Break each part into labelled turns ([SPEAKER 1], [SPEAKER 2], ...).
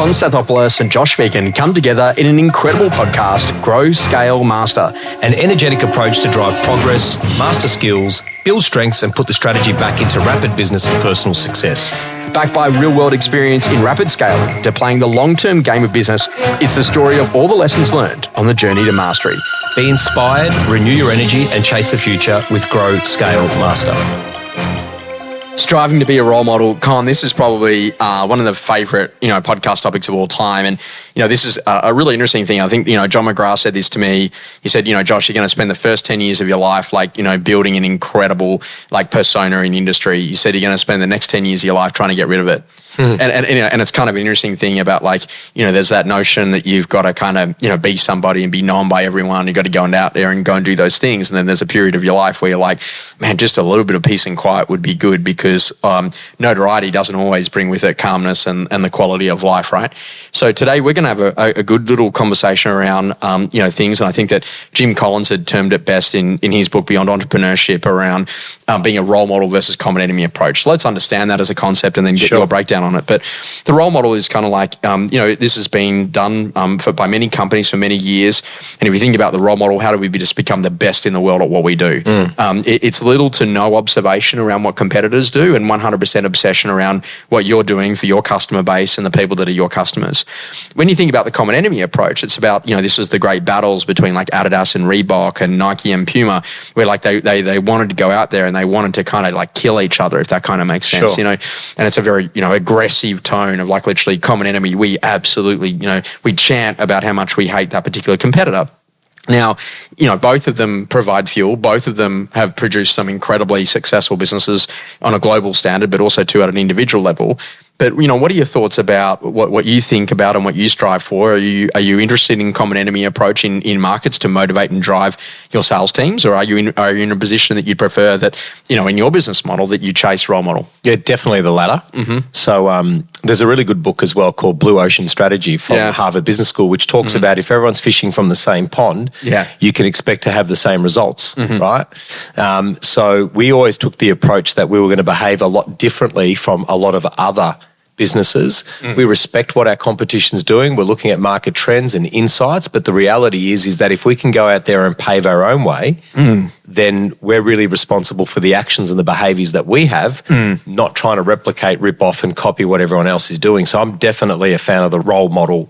[SPEAKER 1] Konstanthopoulos and Josh Beacon come together in an incredible podcast, Grow, Scale, Master.
[SPEAKER 2] An energetic approach to drive progress, master skills, build strengths and put the strategy back into rapid business and personal success.
[SPEAKER 1] Backed by real-world experience in rapid scaling to playing the long-term game of business, it's the story of all the lessons learned on the journey to mastery.
[SPEAKER 2] Be inspired, renew your energy and chase the future with Grow, Scale, Master.
[SPEAKER 1] Striving to be a role model, Con, this is probably one of the favourite, podcast topics of all time. And, this is a really interesting thing. I think, John McGrath said this to me. He said, Josh, you're going to spend the first 10 years of your life, building an incredible, persona in industry. He said you're going to spend the next 10 years of your life trying to get rid of it. And it's kind of an interesting thing about there's that notion that you've got to kind of, be somebody and be known by everyone. You've got to go out there and go and do those things. And then there's a period of your life where you're like, man, just a little bit of peace and quiet would be good because notoriety doesn't always bring with it calmness and the quality of life, right? So today we're going to have a good little conversation around, things. And I think that Jim Collins had termed it best in his book, Beyond Entrepreneurship, around being a role model versus common enemy approach. So let's understand that as a concept and then get your breakdown on it. But the role model is kind of this has been done by many companies for many years. And if you think about the role model, how do we just become the best in the world at what we do? It's little to no observation around what competitors do and 100% obsession around what you're doing for your customer base and the people that are your customers. When you think about the common enemy approach, it's about, this was the great battles between Adidas and Reebok and Nike and Puma, where they wanted to go out there and they wanted to kind of kill each other, if that kind of makes sense, and it's a very, aggressive tone of literally common enemy. We absolutely, we chant about how much we hate that particular competitor. Now, both of them provide fuel. Both of them have produced some incredibly successful businesses on a global standard, but also too at an individual level. But, what are your thoughts about what you think about and what you strive for? Are you interested in common enemy approach in markets to motivate and drive your sales teams? Or are you in a position that you'd prefer that, in your business model that you chase role model?
[SPEAKER 2] Yeah, definitely the latter. Mm-hmm. So there's a really good book as well called Blue Ocean Strategy from Harvard Business School, which talks about if everyone's fishing from the same pond, you can expect to have the same results, right? So we always took the approach that we were going to behave a lot differently from a lot of other businesses. We respect what our competition's doing. We're looking at market trends and insights, but the reality is that if we can go out there and pave our own way, then we're really responsible for the actions and the behaviours that we have, not trying to replicate, rip off and copy what everyone else is doing. So I'm definitely a fan of the role model.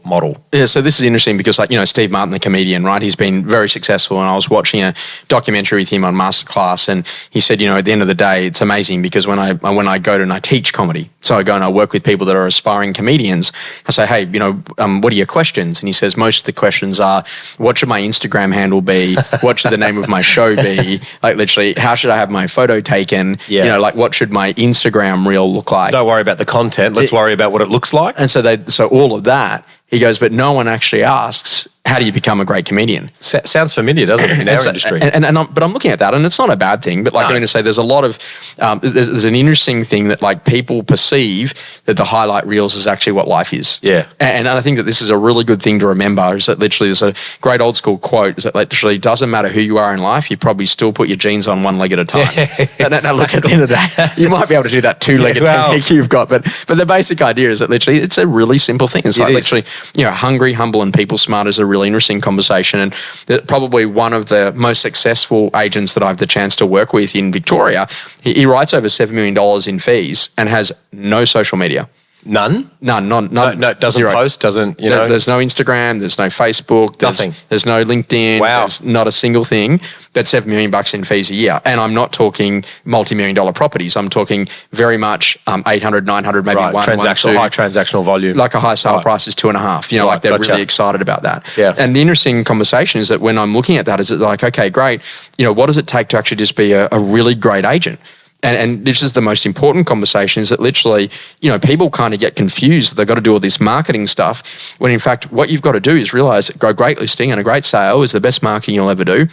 [SPEAKER 2] Yeah,
[SPEAKER 1] so this is interesting because Steve Martin, the comedian, right? He's been very successful and I was watching a documentary with him on Masterclass and he said, at the end of the day, it's amazing because when I go to and I teach comedy, so I go and I work with people that are aspiring comedians, I say, hey, what are your questions? And he says, most of the questions are, what should my Instagram handle be? What should the name of my show be? Literally, how should I have my photo taken? Yeah. What should my Instagram reel look like?
[SPEAKER 2] Don't worry about the content. Let's worry about what it looks like.
[SPEAKER 1] And so all of that, he goes, but no one actually asks, how do you become a great comedian?
[SPEAKER 2] Sounds familiar, doesn't it, in our industry?
[SPEAKER 1] But I'm looking at that, and it's not a bad thing. But I'm going to say, there's a lot of there's an interesting thing that people perceive that the highlight reels is actually what life is.
[SPEAKER 2] Yeah,
[SPEAKER 1] and I think that this is a really good thing to remember. Is that literally there's a great old school quote. Is that literally doesn't matter who you are in life, you probably still put your jeans on one leg at a time. Now look, at the end of the day, you might be able to do that two-legged technique you've got, but the basic idea is that literally it's a really simple thing. It's literally hungry, humble, and people smart is a really interesting conversation, and probably one of the most successful agents that I have the chance to work with in Victoria, he writes over $7 million in fees and has no social media.
[SPEAKER 2] None.
[SPEAKER 1] No,
[SPEAKER 2] doesn't
[SPEAKER 1] zero.
[SPEAKER 2] Post, doesn't,
[SPEAKER 1] There's no Instagram, there's no Facebook,
[SPEAKER 2] nothing.
[SPEAKER 1] There's no LinkedIn, there's not a single thing. That's $7 million in fees a year. And I'm not talking multi-million-dollar properties. I'm talking very much 800, 900, maybe
[SPEAKER 2] high transactional volume.
[SPEAKER 1] Like a high sale price is 2.5. They're really excited about that.
[SPEAKER 2] Yeah.
[SPEAKER 1] And the interesting conversation is that when I'm looking at that, is it okay, great. What does it take to actually just be a really great agent? And this is the most important conversation, is that literally, people kind of get confused. They've got to do all this marketing stuff, when in fact, what you've got to do is realize that a great listing and a great sale is the best marketing you'll ever do,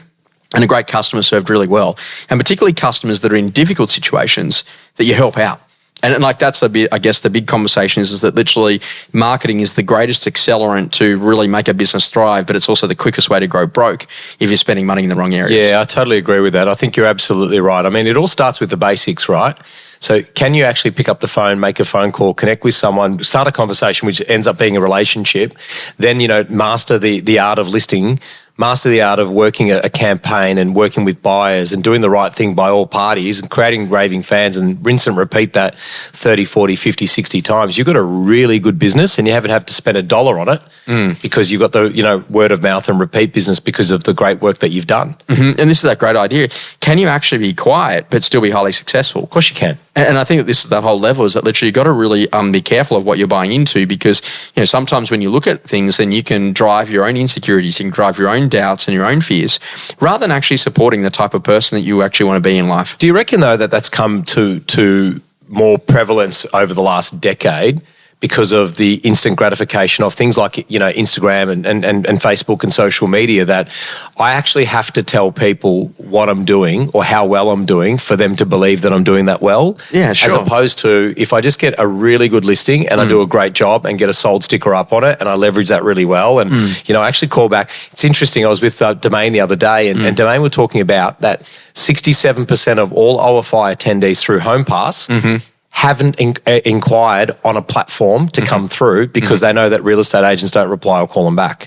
[SPEAKER 1] and a great customer served really well. And particularly customers that are in difficult situations that you help out. And like that's I guess the big conversation is that literally marketing is the greatest accelerant to really make a business thrive, but it's also the quickest way to grow broke if you're spending money in the wrong areas.
[SPEAKER 2] Yeah, I totally agree with that. I think you're absolutely right. I mean, it all starts with the basics, right? So can you actually pick up the phone, make a phone call, connect with someone, start a conversation, which ends up being a relationship, then, master the art of listing, master the art of working a campaign and working with buyers and doing the right thing by all parties and creating raving fans and rinse and repeat that 30, 40, 50, 60 times. You've got a really good business and you haven't have to spend $1 on it because you've got the word of mouth and repeat business because of the great work that you've done.
[SPEAKER 1] Mm-hmm. And this is that great idea. Can you actually be quiet but still be highly successful?
[SPEAKER 2] Of course you can.
[SPEAKER 1] And I think that this is that whole level is that literally you've got to really be careful of what you're buying into because, sometimes when you look at things, then you can drive your own insecurities, you can drive your own doubts and your own fears rather than actually supporting the type of person that you actually want to be in life.
[SPEAKER 2] Do you reckon, though, that that's come to more prevalence over the last decade because of the instant gratification of things like, Instagram and Facebook and social media, that I actually have to tell people what I'm doing or how well I'm doing for them to believe that I'm doing that well?
[SPEAKER 1] Yeah, sure.
[SPEAKER 2] As opposed to if I just get a really good listing and I do a great job and get a sold sticker up on it and I leverage that really well and, I actually call back. It's interesting. I was with Domain the other day and Domain were talking about that 67% of all OFI attendees through HomePass haven't inquired on a platform to come through because they know that real estate agents don't reply or call them back.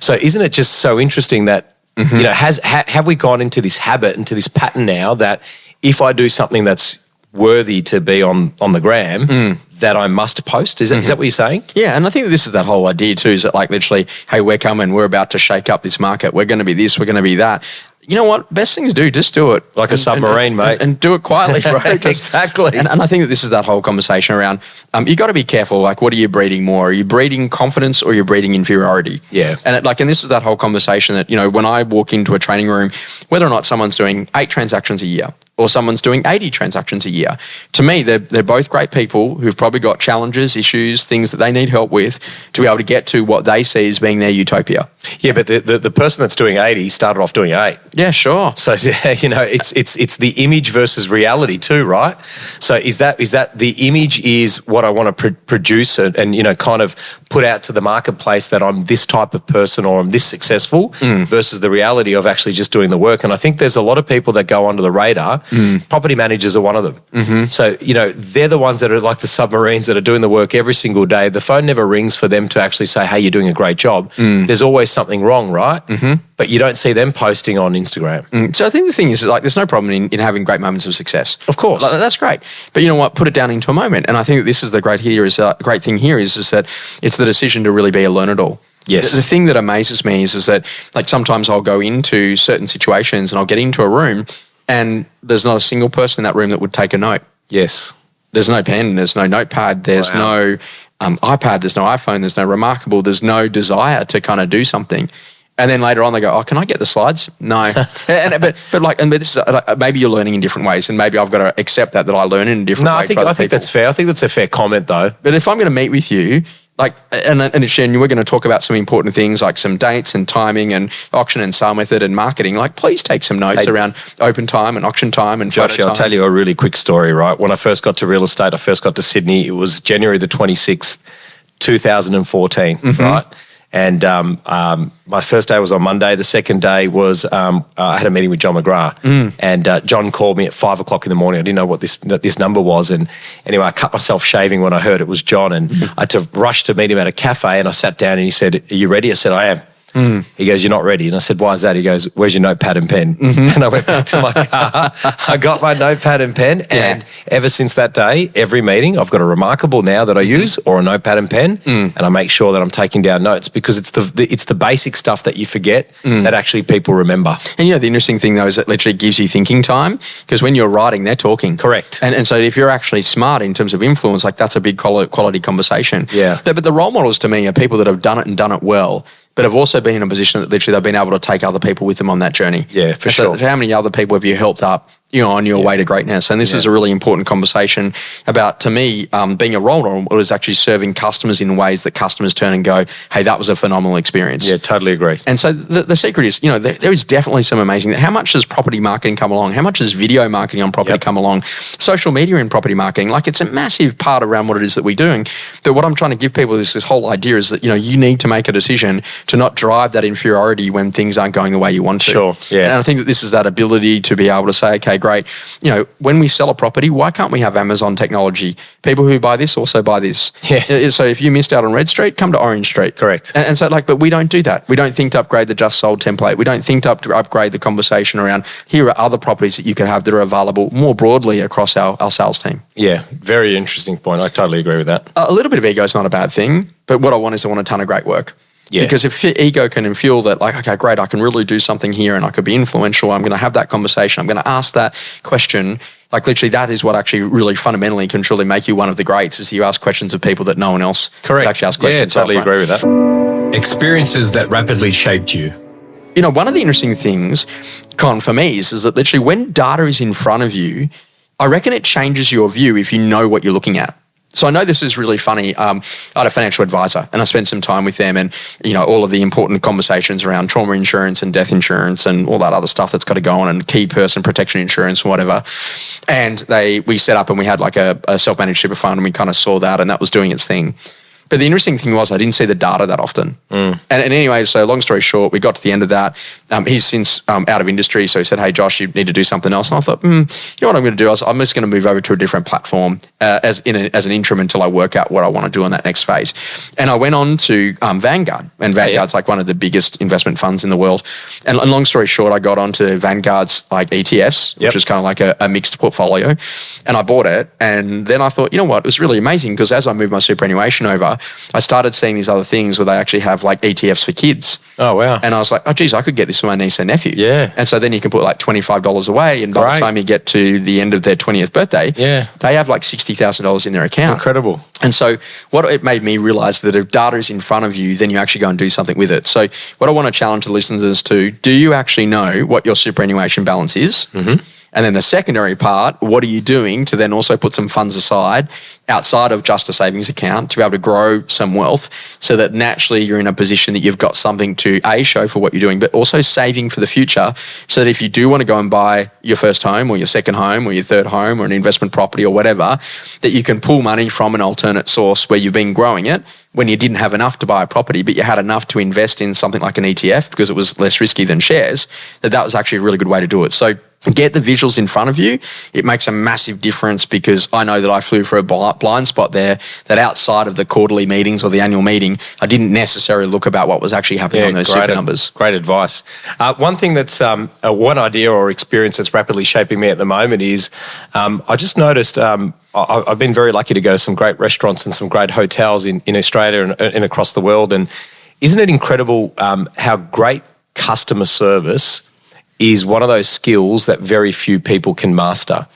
[SPEAKER 2] So isn't it just so interesting that, have we gone into this habit, into this pattern now that if I do something that's worthy to be on the gram, that I must post? Is that what you're saying?
[SPEAKER 1] Yeah, and I think this is that whole idea too, is that like literally, hey, we're coming, we're about to shake up this market, we're going to be this, we're going to be that. You know what? Best thing to do, just do it.
[SPEAKER 2] Like a submarine, mate.
[SPEAKER 1] And do it quietly, right?
[SPEAKER 2] Exactly.
[SPEAKER 1] And I think that this is that whole conversation around, you got to be careful, like what are you breeding more? Are you breeding confidence or are you breeding inferiority?
[SPEAKER 2] Yeah.
[SPEAKER 1] And this is that whole conversation that, when I walk into a training room, whether or not someone's doing 8 transactions a year or someone's doing 80 transactions a year, to me, they're both great people who've probably got challenges, issues, things that they need help with to be able to get to what they see as being their utopia.
[SPEAKER 2] Yeah, but the person that's doing 80 started off doing 8.
[SPEAKER 1] Yeah, sure.
[SPEAKER 2] So it's the image versus reality too, right? So is that the image is what I want to produce and kind of put out to the marketplace that I'm this type of person or I'm this successful versus the reality of actually just doing the work. And I think there's a lot of people that go under the radar. Property managers are one of them. So they're the ones that are like the submarines that are doing the work every single day. The phone never rings for them to actually say, hey, you're doing a great job. There's always something wrong, right? But you don't see them posting on Instagram.
[SPEAKER 1] So I think the thing is, like, there's no problem in having great moments of success.
[SPEAKER 2] Of course.
[SPEAKER 1] Like, that's great. But you know what? Put it down into a moment. And I think that this is the great thing here is that it's the decision to really be a learn-it-all.
[SPEAKER 2] Yes.
[SPEAKER 1] The thing that amazes me is that, like, sometimes I'll go into certain situations and I'll get into a room and there's not a single person in that room that would take a note.
[SPEAKER 2] Yes.
[SPEAKER 1] There's no pen, there's no notepad, there's no iPad, there's no iPhone, there's no Remarkable, there's no desire to kind of do something. And then later on they go, oh, can I get the slides? No. but this is, maybe you're learning in different ways and maybe I've got to accept that I learn in a different way.
[SPEAKER 2] I think that's fair. I think that's a fair comment though.
[SPEAKER 1] But if I'm going to meet with you, like, and we're going to talk about some important things like some dates and timing and auction and sale method and marketing. Like, please take some notes around open time and auction time and
[SPEAKER 2] Josh, I'll tell you a really quick story, right? When I first got to real estate, I first got to Sydney. It was January the 26th, 2014, right? And my first day was on Monday. The second day was I had a meeting with John McGrath, and John called me at 5 o'clock in the morning. I didn't know what this number was, and anyway, I cut myself shaving when I heard it was John, and I had to rush to meet him at a cafe. And I sat down, and he said, "Are you ready?" I said, "I am." He goes, "You're not ready." And I said, "Why is that?" He goes, "Where's your notepad and pen?" And I went back to my car. I got my notepad and pen. And ever since that day, every meeting, I've got a Remarkable now that I use or a notepad and pen. And I make sure that I'm taking down notes because it's the basic stuff that you forget that actually people remember.
[SPEAKER 1] And the interesting thing though is it literally gives you thinking time because when you're writing, they're talking.
[SPEAKER 2] Correct.
[SPEAKER 1] And so if you're actually smart in terms of influence, like that's a big quality conversation.
[SPEAKER 2] Yeah.
[SPEAKER 1] But the role models to me are people that have done it and done it well, but have also been in a position that literally they've been able to take other people with them on that journey.
[SPEAKER 2] Yeah, for sure.
[SPEAKER 1] So how many other people have you helped up on your way to greatness. And this is a really important conversation about, to me, being a role model is actually serving customers in ways that customers turn and go, hey, that was a phenomenal experience.
[SPEAKER 2] Yeah, totally agree.
[SPEAKER 1] And so the secret is, there is definitely some amazing, how much does property marketing come along? How much does video marketing on property come along? Social media in property marketing, it's a massive part around what it is that we're doing. But what I'm trying to give people is this whole idea is that, you need to make a decision to not drive that inferiority when things aren't going the way you want to.
[SPEAKER 2] Sure, yeah.
[SPEAKER 1] And I think that this is that ability to be able to say, okay, great. When we sell a property, why can't we have Amazon technology? People who buy this also buy this.
[SPEAKER 2] Yeah.
[SPEAKER 1] So if you missed out on Red Street, come to Orange Street.
[SPEAKER 2] Correct.
[SPEAKER 1] And so but we don't do that. We don't think to upgrade the just sold template. We don't think to upgrade the conversation around here are other properties that you could have that are available more broadly across our sales team.
[SPEAKER 2] Yeah, very interesting point. I totally agree with that.
[SPEAKER 1] A little bit of ego is not a bad thing, but what I want a ton of great work. Yeah. Because if your ego can feel that, okay, great, I can really do something here and I could be influential, I'm going to have that conversation, I'm going to ask that question, literally that is what actually really fundamentally can truly make you one of the greats, is you ask questions of people that no one else
[SPEAKER 2] Correct.
[SPEAKER 1] actually ask questions of.
[SPEAKER 2] Yeah, totally agree with that.
[SPEAKER 3] Experiences that rapidly shaped you.
[SPEAKER 1] One of the interesting things, Con, for me is that literally when data is in front of you, I reckon it changes your view if you know what you're looking at. So I know this is really funny. I had a financial advisor and I spent some time with them and, all of the important conversations around trauma insurance and death insurance and all that other stuff that's got to go on, and key person protection insurance or whatever. And we set up and we had a self-managed super fund, and we kind of saw that, and that was doing its thing. But the interesting thing was I didn't see the data that often. And anyway, so long story short, we got to the end of that. He's since out of industry, so he said, hey, Josh, you need to do something else. And I thought, you know what I'm going to do? I'm just going to move over to a different platform as an interim until I work out what I want to do in that next phase. And I went on to Vanguard. And Vanguard's one of the biggest investment funds in the world. And long story short, I got onto Vanguard's ETFs, which is kind of a mixed portfolio. And I bought it. And then I thought, you know what? It was really amazing because as I moved my superannuation over, I started seeing these other things where they actually have ETFs for kids.
[SPEAKER 2] Oh, wow.
[SPEAKER 1] And I was like, oh, geez, I could get this for my niece and nephew.
[SPEAKER 2] Yeah.
[SPEAKER 1] And so then you can put $25 away, and by the time you get to the end of their 20th birthday, they have $60,000 in their account.
[SPEAKER 2] Incredible.
[SPEAKER 1] And so what it made me realize that if data is in front of you, then you actually go and do something with it. So what I want to challenge the listeners to, do you actually know what your superannuation balance is? Mm-hmm. And then the secondary part, what are you doing to then also put some funds aside outside of just a savings account to be able to grow some wealth so that naturally you're in a position that you've got something to show for what you're doing, but also saving for the future so that if you do want to go and buy your first home or your second home or your third home or an investment property or whatever, that you can pull money from an alternate source where you've been growing it when you didn't have enough to buy a property, but you had enough to invest in something like an ETF because it was less risky than shares, that was actually a really good way to do it. So get the visuals in front of you. It makes a massive difference because I know that I flew for a blind spot there, that outside of the quarterly meetings or the annual meeting, I didn't necessarily look about what was actually happening on those super numbers.
[SPEAKER 2] Great advice. One thing that's one idea or experience that's rapidly shaping me at the moment is I just noticed I've been very lucky to go to some great restaurants and some great hotels in Australia and across the world. And isn't it incredible how great customer service is one of those skills that very few people can master?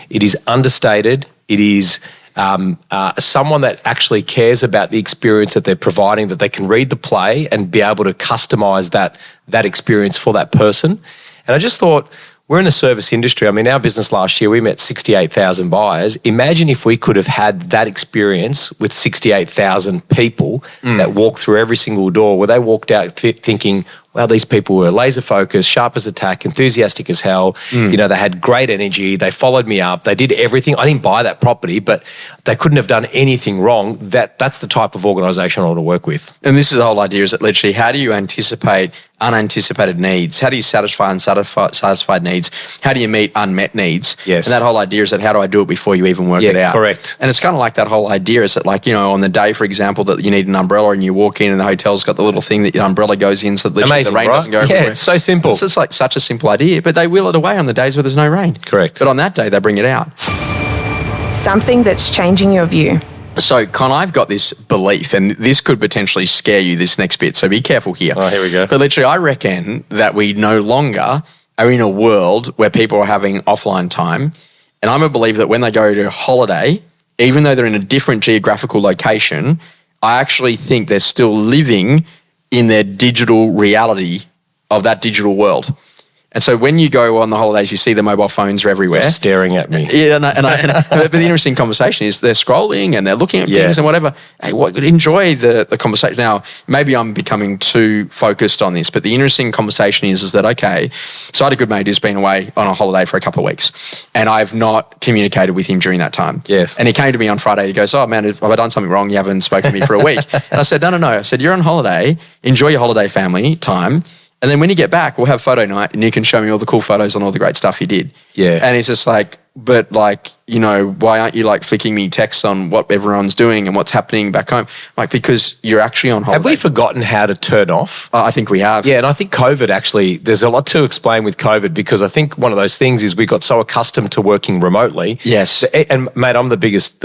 [SPEAKER 2] It is understated. It is someone that actually cares about the experience that they're providing, that they can read the play and be able to customize that experience for that person. And I just thought, we're in the service industry. I mean, our business last year, we met 68,000 buyers. Imagine if we could have had that experience with 68,000 people that walked through every single door, where they walked out thinking, wow, these people were laser focused, sharp as a tack, enthusiastic as hell. They had great energy. They followed me up. They did everything. I didn't buy that property, but they couldn't have done anything wrong. That's the type of organisation I want to work with.
[SPEAKER 1] And this is the whole idea, is that literally, how do you anticipate unanticipated needs? How do you satisfy unsatisfied needs? How do you meet unmet needs?
[SPEAKER 2] Yes.
[SPEAKER 1] And that whole idea is that how do I do it before you even work it out?
[SPEAKER 2] Correct.
[SPEAKER 1] And it's kind of like that whole idea is that, on the day, for example, that you need an umbrella and you walk in and the hotel's got the little thing that your umbrella goes in so that literally the rain doesn't go everywhere.
[SPEAKER 2] Yeah, it's so simple.
[SPEAKER 1] It's such a simple idea, but they wheel it away on the days where there's no rain.
[SPEAKER 2] Correct.
[SPEAKER 1] But on that day, they bring it out.
[SPEAKER 4] Something that's changing your view.
[SPEAKER 1] So, Con, I've got this belief, and this could potentially scare you, this next bit, so be careful here.
[SPEAKER 2] Oh, here we go.
[SPEAKER 1] But literally, I reckon that we no longer are in a world where people are having offline time, and I'm a believer that when they go to holiday, even though they're in a different geographical location, I actually think they're still living in their digital reality of that digital world. And so when you go on the holidays, you see the mobile phones are everywhere.
[SPEAKER 2] They're staring at me.
[SPEAKER 1] Yeah, but the interesting conversation is they're scrolling and they're looking at things and whatever. Hey, enjoy the conversation. Now, maybe I'm becoming too focused on this, but the interesting conversation is that, okay, so I had a good mate who's been away on a holiday for a couple of weeks, and I've not communicated with him during that time.
[SPEAKER 2] Yes.
[SPEAKER 1] And he came to me on Friday. He goes, oh, man, have I done something wrong? You haven't spoken to me for a week. And I said, no. I said, you're on holiday. Enjoy your holiday family time. And then when you get back, we'll have photo night and you can show me all the cool photos and all the great stuff you did.
[SPEAKER 2] Yeah.
[SPEAKER 1] And it's just like, but like, you know, why aren't you like flicking me texts on what everyone's doing and what's happening back home? Like, because you're actually on holiday.
[SPEAKER 2] Have we forgotten how to turn off?
[SPEAKER 1] I think we have.
[SPEAKER 2] Yeah, and I think COVID actually, there's a lot to explain with COVID, because I think one of those things is we got so accustomed to working remotely.
[SPEAKER 1] Yes.
[SPEAKER 2] And mate, I'm the biggest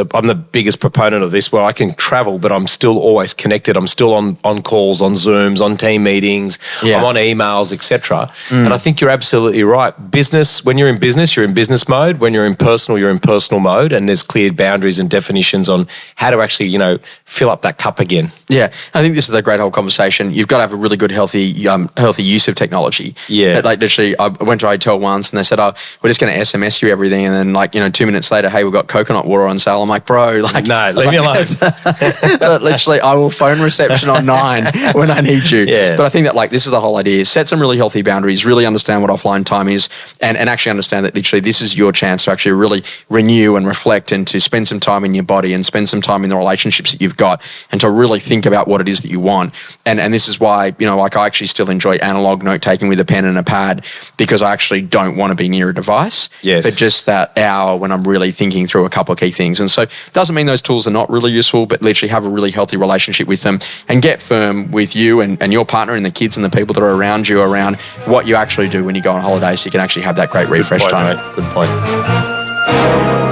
[SPEAKER 2] proponent of this, where I can travel, but I'm still always connected. I'm still on calls, on Zooms, on team meetings, I'm on emails, etc. And I think you're absolutely right. Business, when you're in business mode. When you're in personal mode, and there's clear boundaries and definitions on how to actually, you know, fill up that cup again.
[SPEAKER 1] Yeah, I think this is a great whole conversation. You've got to have a really good, healthy use of technology.
[SPEAKER 2] Yeah.
[SPEAKER 1] Like literally, I went to a hotel once and they said, oh, we're just going to SMS you everything. And then like, you know, 2 minutes later, hey, we've got coconut water on sale. I'm like, bro, like.
[SPEAKER 2] No, leave me alone.
[SPEAKER 1] Literally, I will phone reception on 9 when I need you.
[SPEAKER 2] Yeah.
[SPEAKER 1] But I think that like, this is the whole idea. Set some really healthy boundaries, really understand what offline time is, and actually understand that literally this is your chance to actually really renew and reflect, and to spend some time in your body and spend some time in the relationships that you've got, and to really think about what it is that you want. And this is why, you know, like I actually still enjoy analog note taking with a pen and a pad, because I actually don't want to be near a device for just that hour when I'm really thinking through a couple of key things. And so it doesn't mean those tools are not really useful, but literally have a really healthy relationship with them and get firm with you and your partner and the kids and the people that are around you around what you actually do when you go on holiday, so you can actually have that great refresh time.
[SPEAKER 2] Mate. Good point.